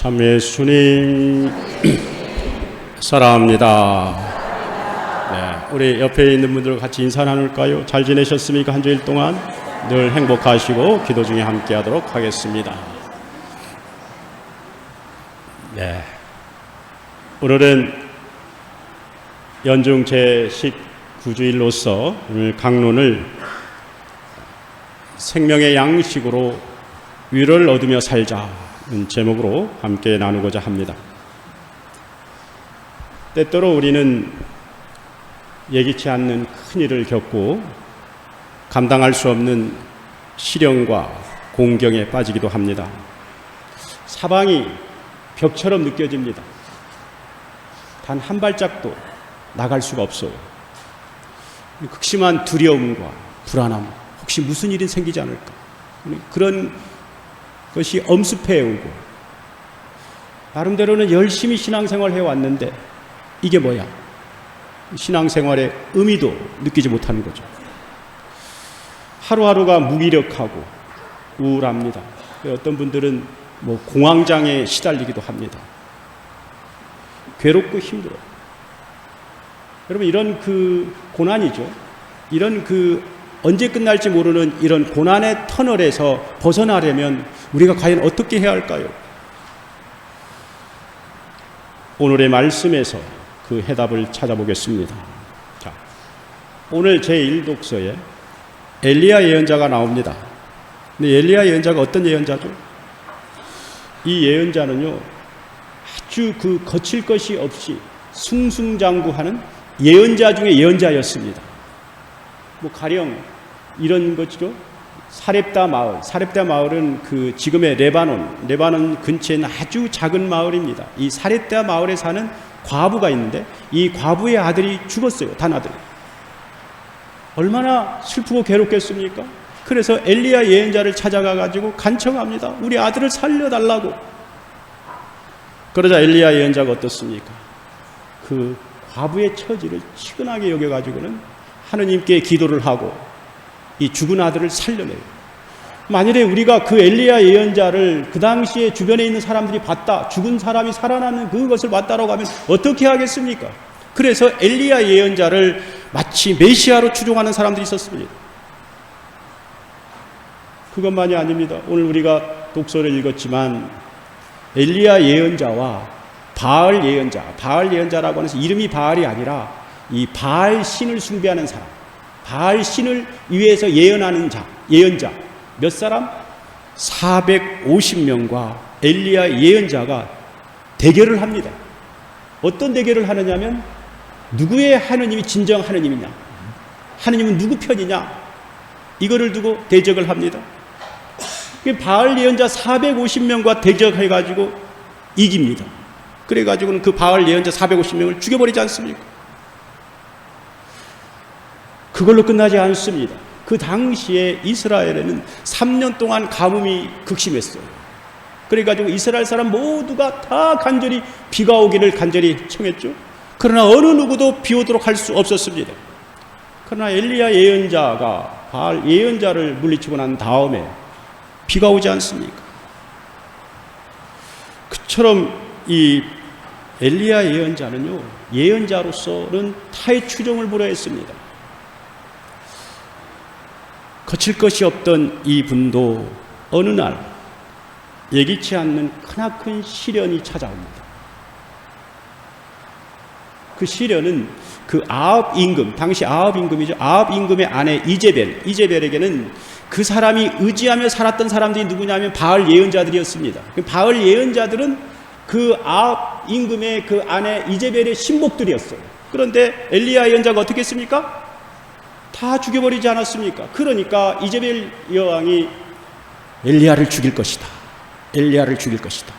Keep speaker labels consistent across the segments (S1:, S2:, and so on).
S1: 참 예수님 사랑합니다. 네, 우리 옆에 있는 분들 같이 인사 나눌까요? 잘 지내셨습니까? 한 주일 동안 늘 행복하시고 기도 중에 함께 하도록 하겠습니다. 네, 오늘은 연중 제19주일로서 오늘 강론을 생명의 양식으로 위로를 얻으며 살자는 제목으로 함께 나누고자 합니다. 때때로 우리는 예기치 않는 큰일을 겪고 감당할 수 없는 시련과 공경에 빠지기도 합니다. 사방이 벽처럼 느껴집니다. 단 한 발짝도 나갈 수가 없어요. 극심한 두려움과 불안함, 혹시 무슨 일이 생기지 않을까, 그런 것이 엄습해 오고, 나름대로는 열심히 신앙생활 해왔는데 이게 뭐야? 신앙생활의 의미도 느끼지 못하는 거죠. 하루하루가 무기력하고 우울합니다. 어떤 분들은 공황장애에 시달리기도 합니다. 괴롭고 힘들어요. 여러분, 이런 고난이죠. 이런 언제 끝날지 모르는 이런 고난의 터널에서 벗어나려면 우리가 과연 어떻게 해야 할까요? 오늘의 말씀에서 그 해답을 찾아보겠습니다. 자, 오늘 제1독서에 엘리야 예언자가 나옵니다. 근데 엘리야 예언자가 어떤 예언자죠? 이 예언자는요, 아주 거칠 것이 없이 승승장구하는 예언자 중에 예언자였습니다. 가령 이런 거죠. 사렙다 마을은 지금의 레바논 근처에 있는 아주 작은 마을입니다. 이 사렙다 마을에 사는 과부가 있는데 이 과부의 아들이 죽었어요. 단 아들. 얼마나 슬프고 괴롭겠습니까? 그래서 엘리야 예언자를 찾아가 가지고 간청합니다. 우리 아들을 살려달라고. 그러자 엘리야 예언자가 어떻습니까? 그 과부의 처지를 치근하게 여겨가지고는 하느님께 기도를 하고 이 죽은 아들을 살려내요. 만일에 우리가 그 엘리야 예언자를 그 당시에 주변에 있는 사람들이 봤다, 죽은 사람이 살아나는 그것을 봤다라고 하면 어떻게 하겠습니까? 그래서 엘리야 예언자를 마치 메시아로 추종하는 사람들이 있었습니다. 그것만이 아닙니다. 오늘 우리가 독서를 읽었지만 엘리야 예언자와 바알 예언자라고 하면서 이름이 바알이 아니라 이 바알 신을 숭배하는 사람, 바알 신을 위해서 예언하는 예언자 몇 사람? 450명과 엘리야 예언자가 대결을 합니다. 어떤 대결을 하느냐면 누구의 하느님이 진정 하느님이냐, 하느님은 누구 편이냐, 이거를 두고 대적을 합니다. 바알 예언자 450명과 대적해가지고 이깁니다. 그래가지고는 그 바알 예언자 450명을 죽여버리지 않습니까? 그걸로 끝나지 않습니다. 그 당시에 이스라엘에는 3년 동안 가뭄이 극심했어요. 그래가지고 이스라엘 사람 모두가 다 간절히 비가 오기를 간절히 청했죠. 그러나 어느 누구도 비 오도록 할 수 없었습니다. 그러나 엘리야 예언자가 바알 예언자를 물리치고 난 다음에 비가 오지 않습니까? 그처럼 이 엘리야 예언자는요, 예언자로서는 타의 추종을 불허했습니다. 거칠 것이 없던 이 분도 어느 날 예기치 않는 크나큰 시련이 찾아옵니다. 그 시련은 아합 임금, 당시 아합 임금이죠. 아합 임금의 아내 이제벨에게는 그 사람이 의지하며 살았던 사람들이 누구냐면 바알 예언자들이었습니다. 바알 예언자들은 그 아합 임금의 그 아내 이제벨의 신복들이었어요. 그런데 엘리야 예언자가 어떻게 했습니까? 다 죽여버리지 않았습니까? 그러니까 이제벨 여왕이 엘리야를 죽일 것이다, 엘리야를 죽일 것이다,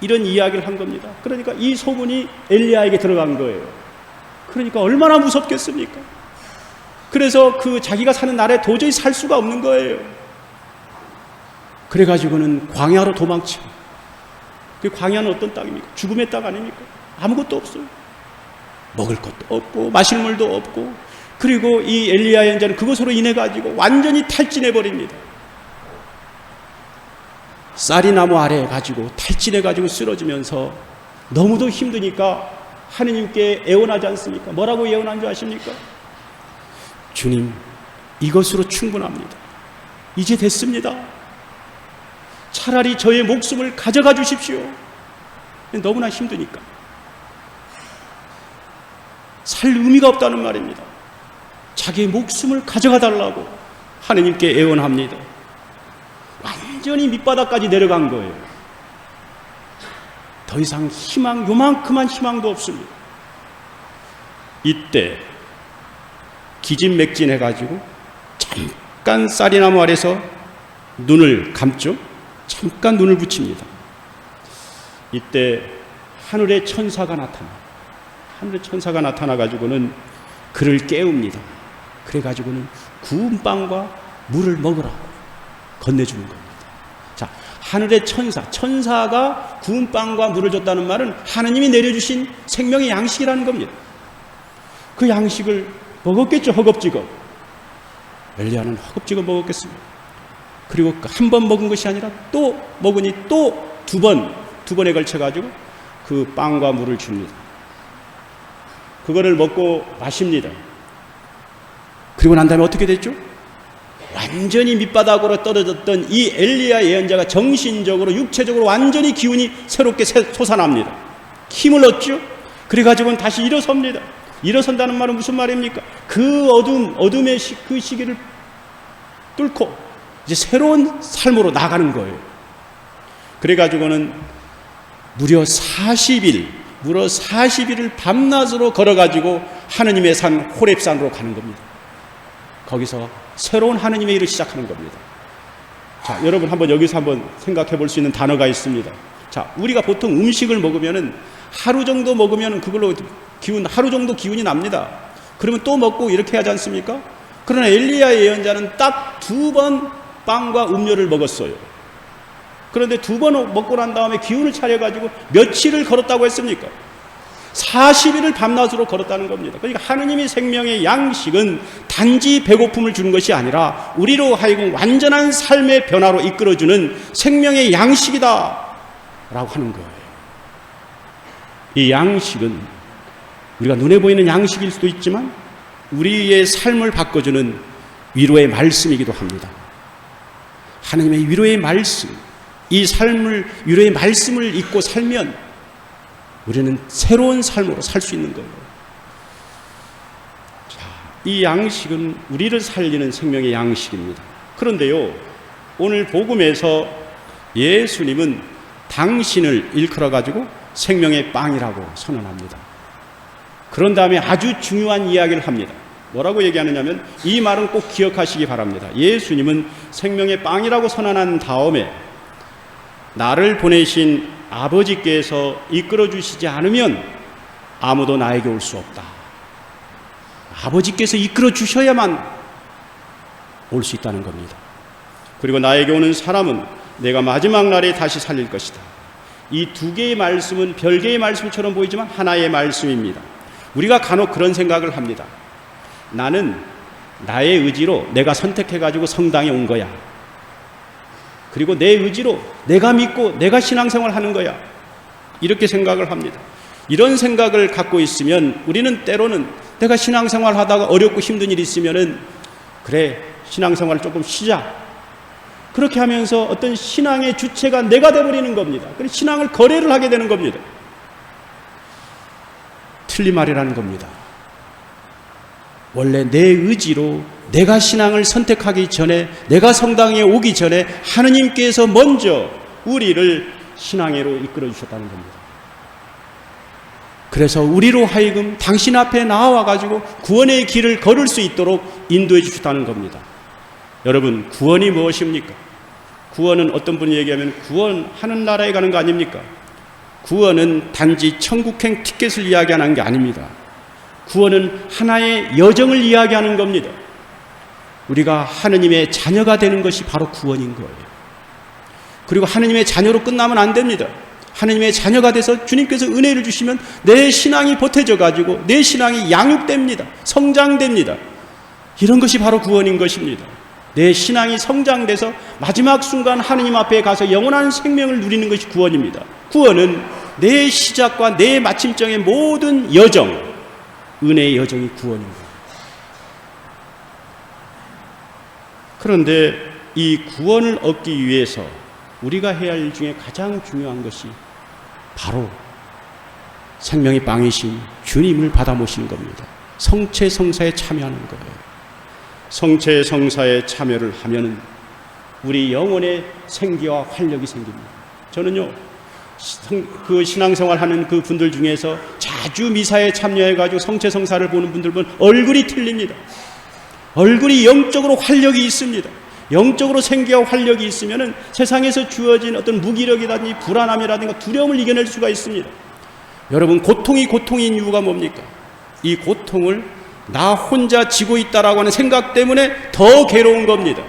S1: 이런 이야기를 한 겁니다. 그러니까 이 소문이 엘리야에게 들어간 거예요. 그러니까 얼마나 무섭겠습니까? 그래서 자기가 사는 나라에 도저히 살 수가 없는 거예요. 그래가지고는 광야로 도망치고, 그 광야는 어떤 땅입니까? 죽음의 땅 아닙니까? 아무것도 없어요. 먹을 것도 없고 마실 물도 없고. 그리고 이 엘리야 예언자는 그것으로 인해 가지고 완전히 탈진해 버립니다. 쌀이나무 아래에 가지고 탈진해 가지고 쓰러지면서 너무도 힘드니까 하느님께 애원하지 않습니까? 뭐라고 애원한 줄 아십니까? 주님, 이것으로 충분합니다. 이제 됐습니다. 차라리 저의 목숨을 가져가 주십시오. 너무나 힘드니까. 살 의미가 없다는 말입니다. 자기의 목숨을 가져가 달라고 하느님께 애원합니다. 완전히 밑바닥까지 내려간 거예요. 더 이상 희망, 요만큼한 희망도 없습니다. 이때 기진맥진해가지고 잠깐 쌀이나무 아래서 눈을 감죠. 잠깐 눈을 붙입니다. 이때 하늘의 천사가 나타나가지고는 그를 깨웁니다. 그래가지고는 구운 빵과 물을 먹으라고 건네주는 겁니다. 자, 하늘의 천사가 구운 빵과 물을 줬다는 말은 하느님이 내려주신 생명의 양식이라는 겁니다. 그 양식을 먹었겠죠, 허겁지겁. 엘리야는 허겁지겁 먹었겠습니다. 그리고 한 번 먹은 것이 아니라 또 먹으니 또 두 번에 걸쳐가지고 그 빵과 물을 줍니다. 그거를 먹고 마십니다. 그리고 난 다음에 어떻게 됐죠? 완전히 밑바닥으로 떨어졌던 이 엘리야 예언자가 정신적으로 육체적으로 완전히 기운이 새롭게 솟아납니다. 힘을 얻죠. 그래가지고는 다시 일어섭니다. 일어선다는 말은 무슨 말입니까? 그 어둠의 그 시기를 뚫고 이제 새로운 삶으로 나가는 거예요. 그래가지고는 무려 40일을 밤낮으로 걸어가지고 하느님의 산 호렙산으로 가는 겁니다. 거기서 새로운 하느님의 일을 시작하는 겁니다. 자, 여러분 여기서 한번 생각해 볼 수 있는 단어가 있습니다. 자, 우리가 보통 음식을 먹으면은 하루 정도 먹으면 그걸로 하루 정도 기운이 납니다. 그러면 또 먹고 이렇게 하지 않습니까? 그러나 엘리야 예언자는 딱 2번 빵과 음료를 먹었어요. 그런데 2번 먹고 난 다음에 기운을 차려가지고 며칠을 걸었다고 했습니까? 40일을 밤낮으로 걸었다는 겁니다. 그러니까 하느님의 생명의 양식은 단지 배고픔을 주는 것이 아니라 우리로 하여금 완전한 삶의 변화로 이끌어주는 생명의 양식이다 라고 하는 거예요. 이 양식은 우리가 눈에 보이는 양식일 수도 있지만 우리의 삶을 바꿔주는 위로의 말씀이기도 합니다. 하나님의 위로의 말씀, 이 삶을 위로의 말씀을 잊고 살면 우리는 새로운 삶으로 살 수 있는 거예요. 자, 이 양식은 우리를 살리는 생명의 양식입니다. 그런데요, 오늘 복음에서 예수님은 당신을 일컬어 가지고 생명의 빵이라고 선언합니다. 그런 다음에 아주 중요한 이야기를 합니다. 뭐라고 얘기하느냐면 이 말은 꼭 기억하시기 바랍니다. 예수님은 생명의 빵이라고 선언한 다음에 나를 보내신 아버지께서 이끌어 주시지 않으면 아무도 나에게 올 수 없다. 아버지께서 이끌어 주셔야만 올 수 있다는 겁니다. 그리고 나에게 오는 사람은 내가 마지막 날에 다시 살릴 것이다. 이 2개의 말씀은 별개의 말씀처럼 보이지만 하나의 말씀입니다. 우리가 간혹 그런 생각을 합니다. 나는 나의 의지로 내가 선택해가지고 성당에 온 거야. 그리고 내 의지로 내가 믿고 내가 신앙생활 하는 거야. 이렇게 생각을 합니다. 이런 생각을 갖고 있으면 우리는 때로는 내가 신앙생활 하다가 어렵고 힘든 일이 있으면은 그래, 신앙생활을 조금 쉬자. 그렇게 하면서 어떤 신앙의 주체가 내가 되어버리는 겁니다. 그래서 신앙을 거래를 하게 되는 겁니다. 틀린 말이라는 겁니다. 원래 내 의지로 내가 신앙을 선택하기 전에, 내가 성당에 오기 전에 하느님께서 먼저 우리를 신앙으로 이끌어 주셨다는 겁니다. 그래서 우리로 하여금 당신 앞에 나와가지고 구원의 길을 걸을 수 있도록 인도해 주셨다는 겁니다. 여러분, 구원이 무엇입니까? 구원은 어떤 분이 얘기하면 구원하는 나라에 가는 거 아닙니까? 구원은 단지 천국행 티켓을 이야기하는 게 아닙니다. 구원은 하나의 여정을 이야기하는 겁니다. 우리가 하느님의 자녀가 되는 것이 바로 구원인 거예요. 그리고 하느님의 자녀로 끝나면 안 됩니다. 하느님의 자녀가 돼서 주님께서 은혜를 주시면 내 신앙이 보태져 가지고 내 신앙이 양육됩니다. 성장됩니다. 이런 것이 바로 구원인 것입니다. 내 신앙이 성장돼서 마지막 순간 하느님 앞에 가서 영원한 생명을 누리는 것이 구원입니다. 구원은 내 시작과 내 마침정의 모든 여정, 은혜의 여정이 구원입니다. 그런데 이 구원을 얻기 위해서 우리가 해야 할 일 중에 가장 중요한 것이 바로 생명의 빵이신 주님을 받아 모시는 겁니다. 성체성사에 참여하는 거예요. 성체성사에 참여를 하면은 우리 영혼의 생기와 활력이 생깁니다. 저는요, 그 신앙생활 하는 그 분들 중에서 자주 미사에 참여해가지고 성체성사를 보는 분들 보면 얼굴이 틀립니다. 얼굴이 영적으로 활력이 있습니다. 영적으로 생기와 활력이 있으면은 세상에서 주어진 어떤 무기력이라든지 불안함이라든가 두려움을 이겨낼 수가 있습니다. 여러분, 고통인 이유가 뭡니까? 이 고통을 나 혼자 지고 있다라고 하는 생각 때문에 더 괴로운 겁니다.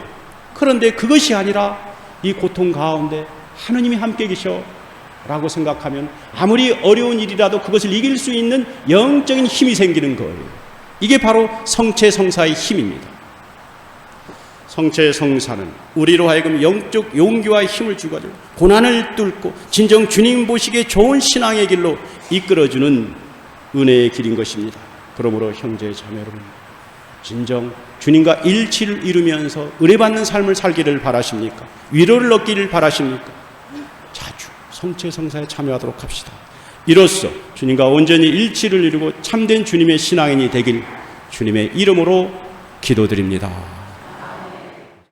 S1: 그런데 그것이 아니라 이 고통 가운데 하느님이 함께 계셔 라고 생각하면 아무리 어려운 일이라도 그것을 이길 수 있는 영적인 힘이 생기는 거예요. 이게 바로 성체성사의 힘입니다. 성체성사는 우리로 하여금 영적 용기와 힘을 주가지고 고난을 뚫고 진정 주님 보시기에 좋은 신앙의 길로 이끌어주는 은혜의 길인 것입니다. 그러므로 형제 자매 여러분, 진정 주님과 일치를 이루면서 은혜받는 삶을 살기를 바라십니까? 위로를 얻기를 바라십니까? 자주 성체성사에 참여하도록 합시다. 이로써 주님과 온전히 일치를 이루고 참된 주님의 신앙인이 되길 주님의 이름으로 기도드립니다.